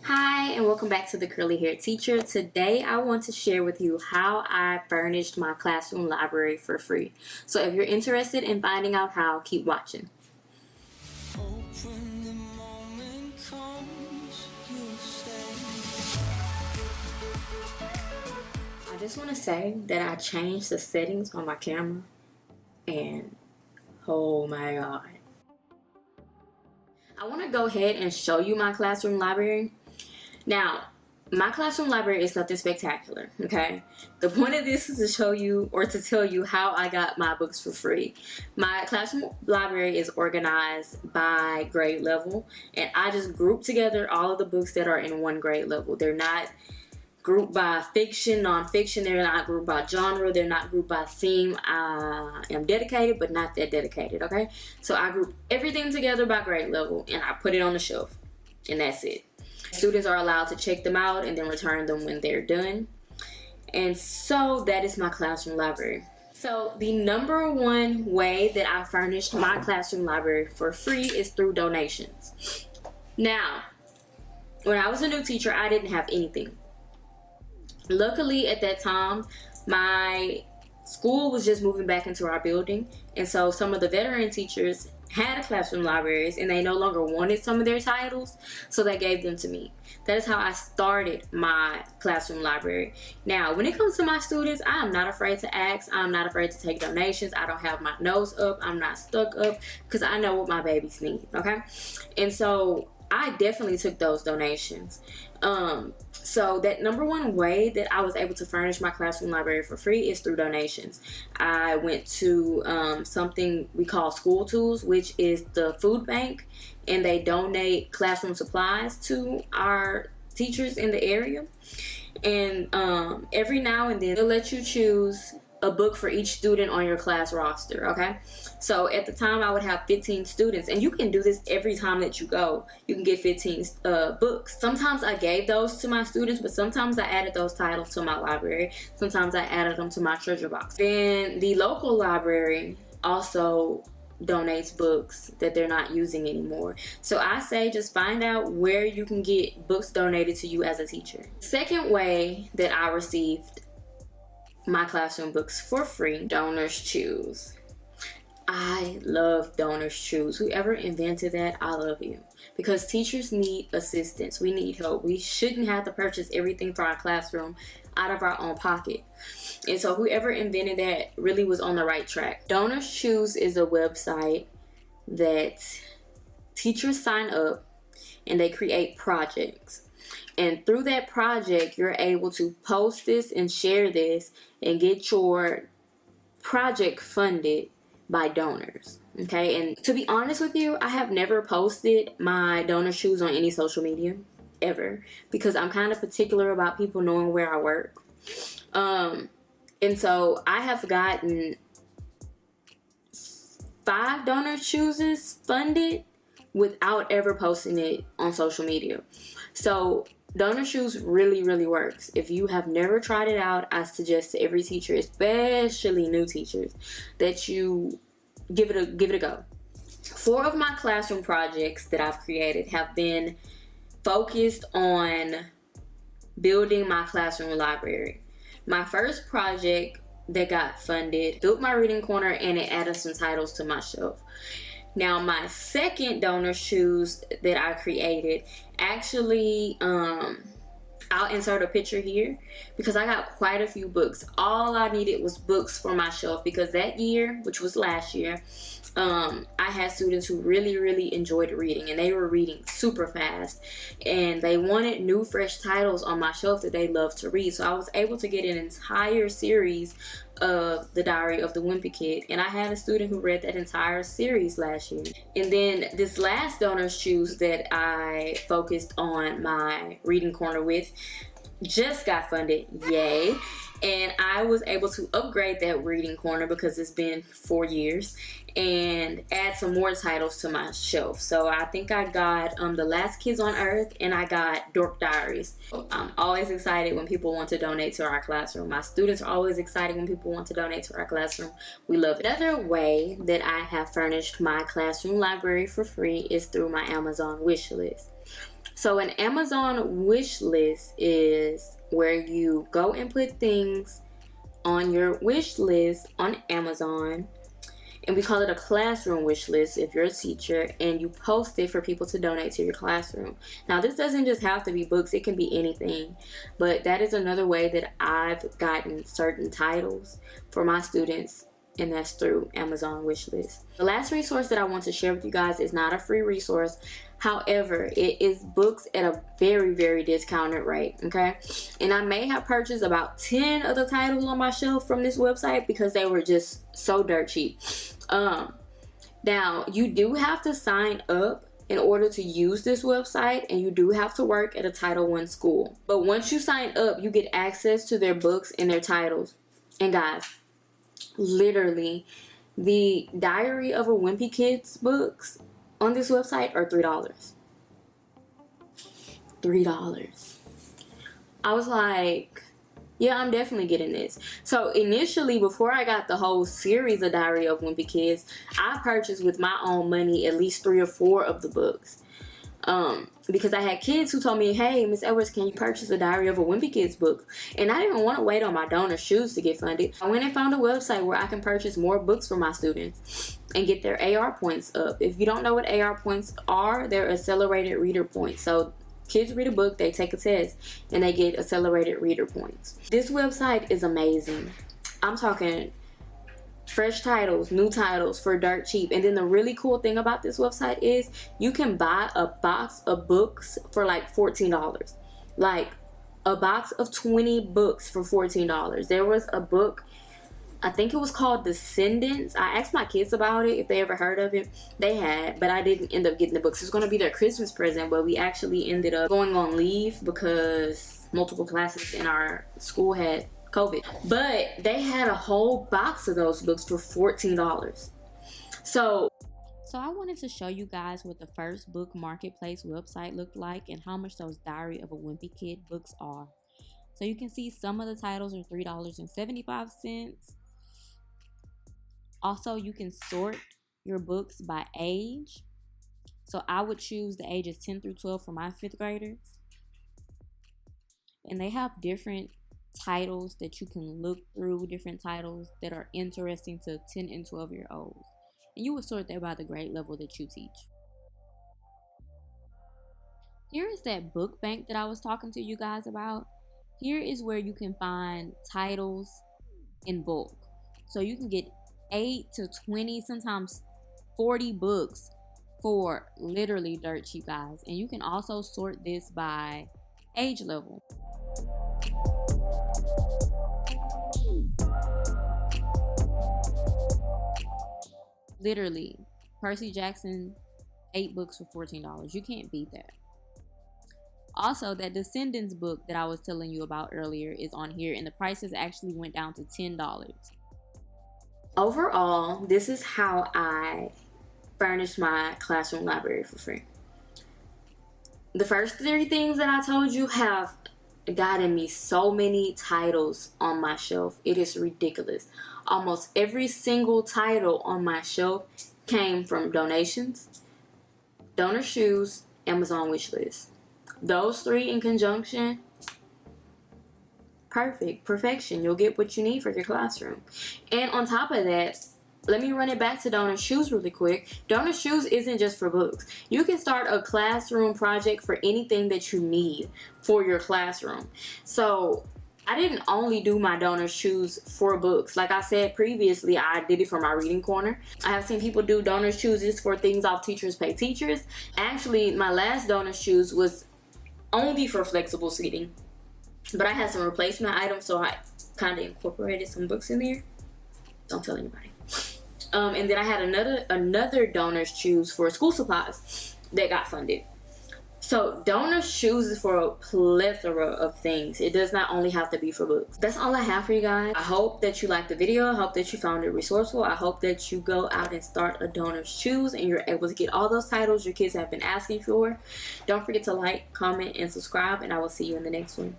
Hi and welcome back to the Curly Hair Teacher. Today I want to share with you how I furnished my classroom library for free. So if you're interested in finding out how, keep watching. I just want to say that I changed the settings on my camera and oh my god. I want to go ahead and show you my classroom library. Now, my classroom library is nothing spectacular, okay? The point of this is to show you or to tell you how I got my books for free. My classroom library is organized by grade level, and I just group together all of the books that are in one grade level. They're not grouped by fiction, non-fiction, they're not grouped by genre, they're not grouped by theme. I am dedicated, but not that dedicated, okay? So I group everything together by grade level, and I put it on the shelf, and that's it. Students are allowed to check them out and then return them when they're done. And so that is my classroom library. So the number one way that I furnished my classroom library for free is through donations. Now, when I was a new teacher, I didn't have anything. Luckily at that time, my school was just moving back into our building, and so some of the veteran teachers had classroom libraries and they no longer wanted some of their titles, so they gave them to me. That is how I started my classroom library. Now, when it comes to my students, I am not afraid to ask. I'm not afraid to take donations. I don't have my nose up. I'm not stuck up because I know what my babies need, okay? And so I definitely took those donations. So that number one way that I was able to furnish my classroom library for free is through donations. I went to something we call School Tools, which is the food bank, and they donate classroom supplies to our teachers in the area. And every now and then they'll let you choose a book for each student on your class roster, okay? So at the time I would have 15 students, and you can do this every time that you go. You can get 15 books. Sometimes I gave those to my students, but sometimes I added those titles to my library. Sometimes I added them to my treasure box. Then the local library also donates books that they're not using anymore. So I say just find out where you can get books donated to you as a teacher. Second way that I received my classroom books for free, Donors Choose. I love Donors Choose. Whoever invented that, I love you. Because teachers need assistance. We need help. We shouldn't have to purchase everything for our classroom out of our own pocket. And so whoever invented that really was on the right track. Donors Choose is a website that teachers sign up and they create projects. And through that project, you're able to post this and share this and get your project funded by donors. Okay, and to be honest with you, I have never posted my Donor Choose on any social media ever because I'm kind of particular about people knowing where I work. And so I have gotten 5 Donor Chooses funded without ever posting it on social media. So Donor Choose really works. If you have never tried it out, I suggest to every teacher, especially new teachers, that you give it a go. 4 of my classroom projects that I've created have been focused on building my classroom library. My first project that got funded built my reading corner and it added some titles to my shelf. Now my second Donors Choose that I created, actually I'll insert a picture here because I got quite a few books. All I needed was books for my shelf because that year, which was last year, I had students who really enjoyed reading and they were reading super fast and they wanted new fresh titles on my shelf that they loved to read. So I was able to get an entire series of the Diary of the Wimpy Kid, and I had a student who read that entire series last year. And then this last Donors Choose that I focused on my reading corner with just got funded, yay. And I was able to upgrade that reading corner because it's been 4 years and add some more titles to my shelf. So I think I got The Last Kids on Earth and I got Dork Diaries. I'm always excited when people want to donate to our classroom. My students are always excited when people want to donate to our classroom. We love it. Another way that I have furnished my classroom library for free is through my Amazon wish list. So an Amazon wish list is where you go and put things on your wish list on Amazon, and we call it a classroom wish list if you're a teacher, and you post it for people to donate to your classroom. Now this doesn't just have to be books, it can be anything, but that is another way that I've gotten certain titles for my students, and that's through Amazon wishlist. The last resource that I want to share with you guys is not a free resource. However, it is books at a very, very discounted rate, okay? And I may have purchased about 10 of the titles on my shelf from this website because they were just so dirt cheap. Now, you do have to sign up in order to use this website, and you do have to work at a Title I school. But once you sign up, you get access to their books and their titles. And guys, literally, the Diary of a Wimpy Kid's books on this website are $3. $3. I was like, yeah, I'm definitely getting this. So initially, before I got the whole series of Diary of Wimpy Kids, I purchased with my own money at least 3 or 4 of the books. Because I had kids who told me, hey, Miss Edwards, can you purchase a Diary of a Wimpy Kids book? And I didn't want to wait on my donor shoes to get funded. I went and found a website where I can purchase more books for my students and get their AR points up. If you don't know what AR points are, they're accelerated reader points. So kids read a book, they take a test, and they get accelerated reader points. This website is amazing. I'm talking fresh titles, new titles for dirt cheap. And then the really cool thing about this website is you can buy a box of books for like $14. Like a box of 20 books for $14. There was a book, I think it was called Descendants. I asked my kids about it if they ever heard of it. They had, but I didn't end up getting the books. It was going to be their Christmas present, but we actually ended up going on leave because multiple classes in our school had COVID. But they had a whole box of those books for $14. So I wanted to show you guys what the first book marketplace website looked like and how much those Diary of a Wimpy Kid books are. So you can see some of the titles are $3.75. Also, you can sort your books by age. So I would choose the ages 10 through 12 for my 5th graders. And they have different titles that you can look through, different titles that are interesting to 10 and 12-year-olds. And you would sort that by the grade level that you teach. Here is that book bank that I was talking to you guys about. Here is where you can find titles in bulk. So you can get 8 to 20, sometimes 40 books for literally dirt cheap, guys. And you can also sort this by age level. Literally, Percy Jackson, 8 books for $14. You can't beat that. Also, that Descendants book that I was telling you about earlier is on here, and the prices actually went down to $10. Overall, this is how I furnished my classroom library for free. The first 3 things that I told you have gotten me so many titles on my shelf. It is ridiculous. Almost every single title on my shelf came from donations, donor shoes, Amazon wishlist. Those 3 in conjunction, perfection. You'll get what you need for your classroom. And on top of that, let me run it back to donor shoes really quick. Donor shoes isn't just for books. You can start a classroom project for anything that you need for your classroom. So I didn't only do my donor shoes for books. Like I said previously, I did it for my reading corner. I have seen people do donor shoes just for things off Teachers Pay Teachers. Actually, my last donor shoes was only for flexible seating, but I had some replacement items, so I kind of incorporated some books in there. Don't tell anybody. And then I had another donor's shoes for school supplies that got funded. So donor shoes is for a plethora of things. It does not only have to be for books. That's all I have for you guys. I hope that you liked the video. I hope that you found it resourceful. I hope that you go out and start a donor shoes and you're able to get all those titles your kids have been asking for. Don't forget to like, comment, and subscribe, and I will see you in the next one.